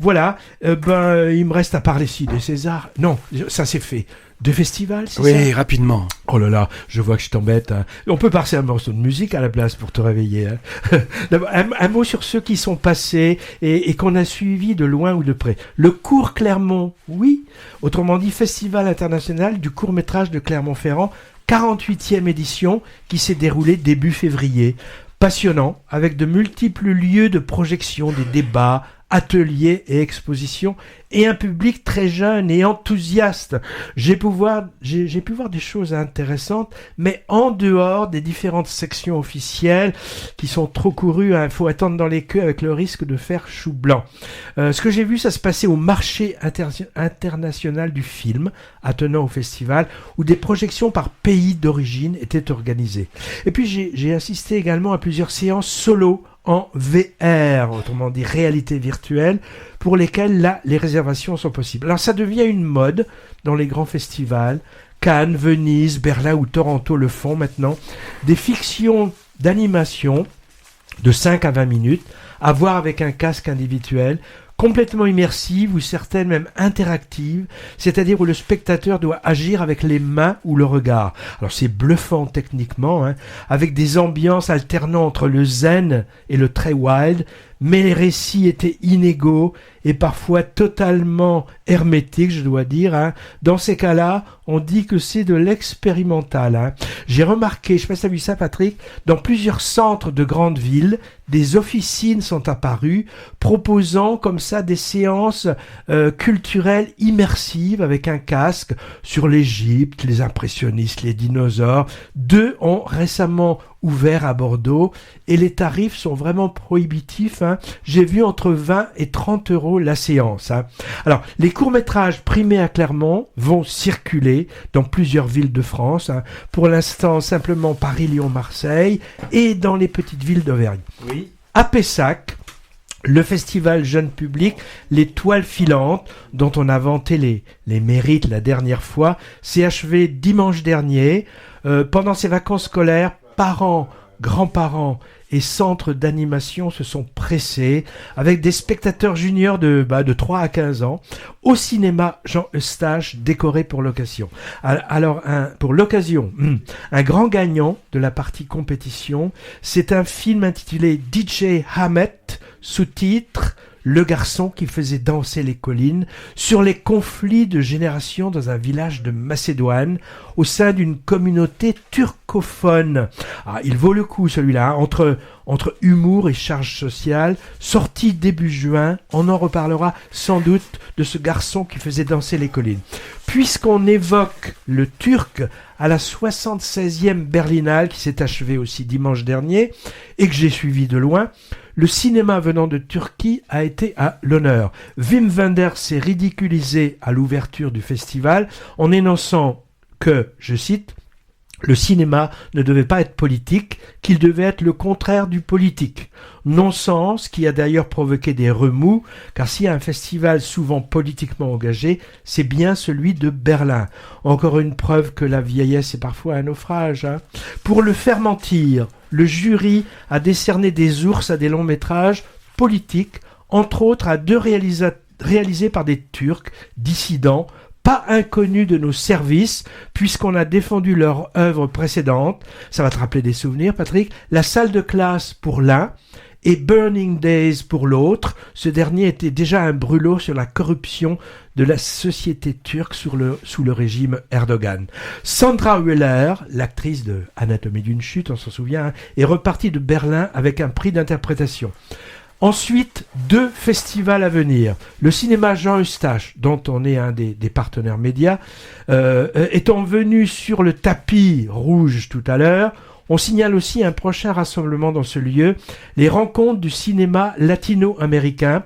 Voilà, il me reste à parler ici des Césars. Non, ça c'est fait. De festival, c'est ça? Oui, rapidement. Oh là là, je vois que je t'embête. Hein. On peut passer un morceau de musique à la place pour te réveiller. Hein. D'abord, un mot sur ceux qui sont passés et qu'on a suivis de loin ou de près. Le cours Clermont, oui. Autrement dit, Festival international du court-métrage de Clermont-Ferrand, 48e édition qui s'est déroulée début février. Passionnant, avec de multiples lieux de projection, des débats, ateliers et expositions, et un public très jeune et enthousiaste. J'ai pu voir des choses intéressantes, mais en dehors des différentes sections officielles qui sont trop courues, il faut attendre dans les queues avec le risque de faire chou blanc. Ce que j'ai vu, ça se passait au marché international du film, attenant au festival, où des projections par pays d'origine étaient organisées. Et puis j'ai assisté également à plusieurs séances solo en VR, autrement dit réalité virtuelle, pour lesquelles là, les réservations sont possibles. Alors ça devient une mode dans les grands festivals, Cannes, Venise, Berlin ou Toronto le font maintenant, des fictions d'animation de 5 à 20 minutes, à voir avec un casque individuel, complètement immersive ou certaines même interactives, c'est-à-dire où le spectateur doit agir avec les mains ou le regard. Alors c'est bluffant techniquement, hein, avec des ambiances alternant entre le zen et le très wild, mais les récits étaient inégaux et parfois totalement hermétiques, je dois dire. Hein. Dans ces cas-là, on dit que c'est de l'expérimental. Hein. J'ai remarqué, je sais pas si tu as vu ça Patrick, dans plusieurs centres de grandes villes, des officines sont apparues proposant comme ça des séances culturelles immersives avec un casque sur l'Égypte, les impressionnistes, les dinosaures. 2 ont récemment ouvert à Bordeaux et les tarifs sont vraiment prohibitifs. Hein. J'ai vu entre 20 et 30 euros la séance. Hein. Alors, les courts-métrages primés à Clermont vont circuler dans plusieurs villes de France. Hein. Pour l'instant, simplement Paris, Lyon, Marseille et dans les petites villes d'Auvergne. Oui. À Pessac, le festival jeune public, les toiles filantes, dont on a vanté les mérites la dernière fois, s'est achevé dimanche dernier. Pendant ces vacances scolaires, parents, grands-parents et centres d'animation se sont pressés avec des spectateurs juniors de 3 à 15 ans au cinéma Jean Eustache décoré pour l'occasion. Alors, pour l'occasion, un grand gagnant de la partie compétition, c'est un film intitulé DJ Hamet, sous-titre Le garçon qui faisait danser les collines, sur les conflits de génération dans un village de Macédoine, au sein d'une communauté turcophone. Ah, il vaut le coup celui-là, hein, entre humour et charge sociale, sorti début juin, on en reparlera sans doute de ce garçon qui faisait danser les collines. Puisqu'on évoque le turc, à la 76e Berlinale, qui s'est achevée aussi dimanche dernier, et que j'ai suivi de loin, le cinéma venant de Turquie a été à l'honneur. Wim Wenders s'est ridiculisé à l'ouverture du festival en énonçant que, je cite, le cinéma ne devait pas être politique, qu'il devait être le contraire du politique. Non-sens qui a d'ailleurs provoqué des remous, car s'il y a un festival souvent politiquement engagé, c'est bien celui de Berlin. Encore une preuve que la vieillesse est parfois un naufrage. Hein. Pour le faire mentir, le jury a décerné des ours à des longs métrages politiques, entre autres à 2 réalisés par des Turcs dissidents, pas inconnus de nos services, puisqu'on a défendu leur œuvre précédente. Ça va te rappeler des souvenirs, Patrick. La salle de classe pour l'un et Burning Days pour l'autre. Ce dernier était déjà un brûlot sur la corruption de la société turque sous le régime Erdogan. Sandra Hüller, l'actrice de Anatomie d'une chute, on s'en souvient, hein, est repartie de Berlin avec un prix d'interprétation. Ensuite, 2 festivals à venir. Le cinéma Jean Eustache, dont on est un des partenaires médias, étant venu sur le tapis rouge tout à l'heure, on signale aussi un prochain rassemblement dans ce lieu, les rencontres du cinéma latino-américain,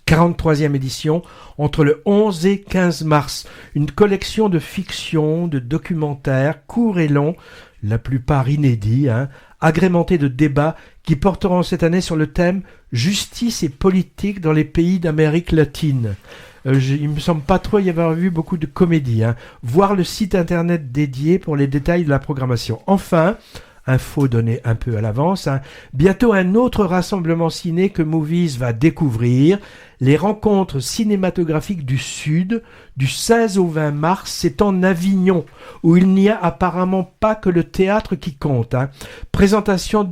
43e édition, entre le 11 et 15 mars. Une collection de fictions, de documentaires, courts et longs, la plupart inédits, hein, agrémentés de débats qui porteront cette année sur le thème « Justice et politique dans les pays d'Amérique latine ». Il me semble pas trop y avoir vu beaucoup de comédies. Hein. Voir le site internet dédié pour les détails de la programmation. Enfin, info donnée un peu à l'avance, hein, bientôt un autre rassemblement ciné que Movies va découvrir, Les rencontres cinématographiques du Sud, du 16 au 20 mars, c'est en Avignon, où il n'y a apparemment pas que le théâtre qui compte. Présentation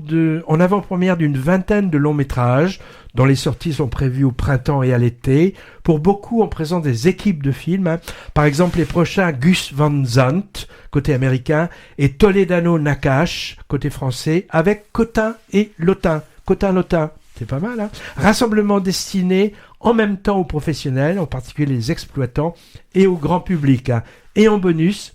en avant-première d'une vingtaine de longs métrages, dont les sorties sont prévues au printemps et à l'été. Pour beaucoup, on présente des équipes de films. Par exemple, les prochains Gus Van Sant, côté américain, et Toledano Nakash, côté français, avec Cotin et Lotin. Cotin-Lotin, c'est pas mal, hein. Rassemblement destiné en même temps aux professionnels, en particulier les exploitants, et au grand public. Et en bonus,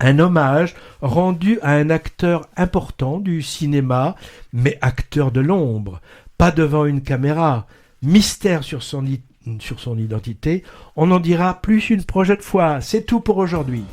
un hommage rendu à un acteur important du cinéma, mais acteur de l'ombre, pas devant une caméra, mystère sur son identité. On en dira plus une prochaine fois. C'est tout pour aujourd'hui.